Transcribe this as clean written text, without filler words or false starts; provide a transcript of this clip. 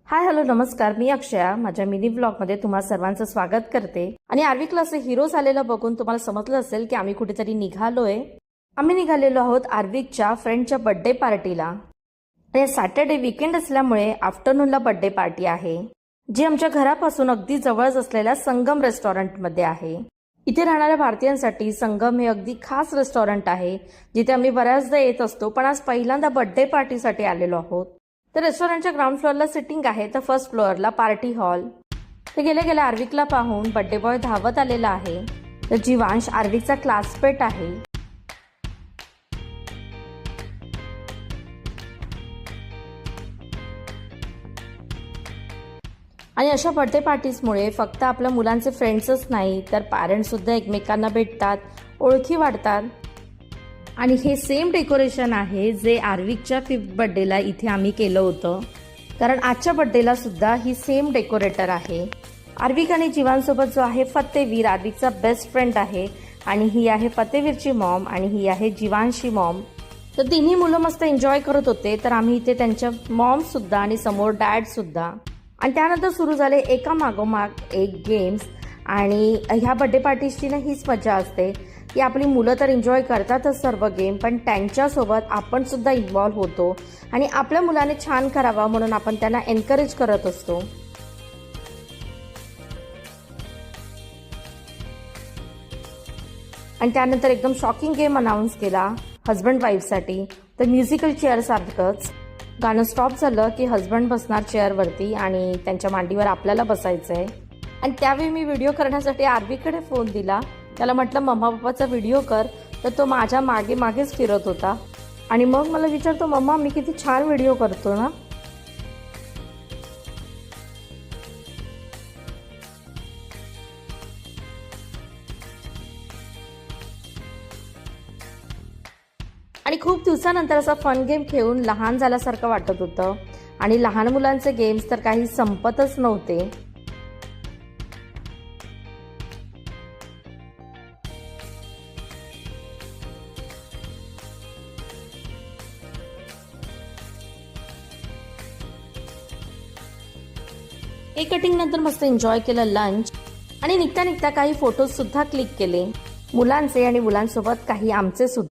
Hi hello नमस्कार, मी अक्षया माझ्या mini ब्लॉगमध्ये तुम्हा सर्वांचं स्वागत करते। आणि आरवी क्लास हिरो झालेला बघून तुम्हाला समजलं असेल की आम्ही कुठेतरी निघालोय। आम्ही निघालेलो आहोत आर्विकच्या फ्रेंडच्या बर्थडे पार्टीला। आणि सॅटर्डे वीकेंड असल्यामुळे आफ्टरनूनला बर्थडे पार्टी आहे, जी आमच्या घरापासून अगदी जवळच असलेल्या संगम रेस्टॉरंटमध्ये आहे। इथे राहणाऱ्या भारतीयांसाठी संगम हे अगदी खास रेस्टॉरंट आहे, जिथे आम्ही बऱ्याचदा येत असतो, पण आज पहिल्यांदा बर्थडे पार्टीसाठी आलेलो आहोत। तर रेस्टॉरंटच्या ग्राउंड फ्लोअरला सिटिंग आहे, तर फर्स्ट फ्लोअरला पार्टी हॉल। तर गेल्या गेल्या आर्विकला पाहून बर्थडे बॉय धावत आलेला आहे। तर जीवांश आर्विकचा क्लासमेट आहे। आणि अशा बर्थडे पार्टीजमुळे फक्त आपल्या मुलांचे फ्रेंड्सच नाही, तर पॅरेंट्स सुद्धा एकमेकांना भेटतात, ओळखी वाढतात। आणि हे सेम डेकोरेशन आहे जे आर्विकच्या 5th बर्थडेला इथे आम्ही केलं होतं, कारण आजच्या बर्थडेला सुद्धा ही सेम डेकोरेटर आहे। आर्विक आणि जीवांसोबत जो आहे फतेवीर, आर्विकचा बेस्ट फ्रेंड आहे। आणि ही आहे फतेवीरची मॉम आणि ही आहे जीवांशी मॉम। तर तिन्ही मुलं मस्त एन्जॉय करत होते, तर आम्ही इथे त्यांच्या मॉम सुद्धा आणि समोर डॅड सुद्धा। आणि त्यानंतर सुरू झाले एका मागोमाग एक गेम्स। आणि ह्या बर्थडे पार्टीची ना हीच मजा असते की आपली मुलं तर एन्जॉय करतातच सर्व गेम, पण त्यांच्यासोबत आपण सुद्धा इन्व्हॉल्व होतो आणि आपल्या मुलाने छान करावा म्हणून आपण त्यांना एनकरेज करत असतो। आणि त्यानंतर एकदम शॉकिंग गेम अनाउन्स केला हस्बंड वाईफसाठी। तर म्युझिकल चेअर सारखंच गाणं स्टॉप झालं की हस्बंड बसणार चेअरवरती आणि त्यांच्या मांडीवर आपल्याला बसायचं आहे। आणि त्यावेळी मी व्हिडिओ करण्यासाठी आर्वीकडे फोन दिला, त्याला म्हटलं मम्मा पप्पाचा व्हिडिओ कर, तर तो माझ्या मागे मागेच फिरत होता। आणि मग मला विचारतो, मम्मा मी किती छान व्हिडिओ करतो ना। आणि खूप दिवसानंतर असा फन गेम खेळून लहान झाल्यासारखं वाटत होतं। आणि लहान मुलांचे गेम्स तर काही संपतच नव्हते। केक कटिंग नंतर मस्त एन्जॉय केलं लंच। आणि निघता निघता काही फोटोज सुद्धा क्लिक केले, मुलांचे आणि मुलांसोबत काही आमचे सुद्धा।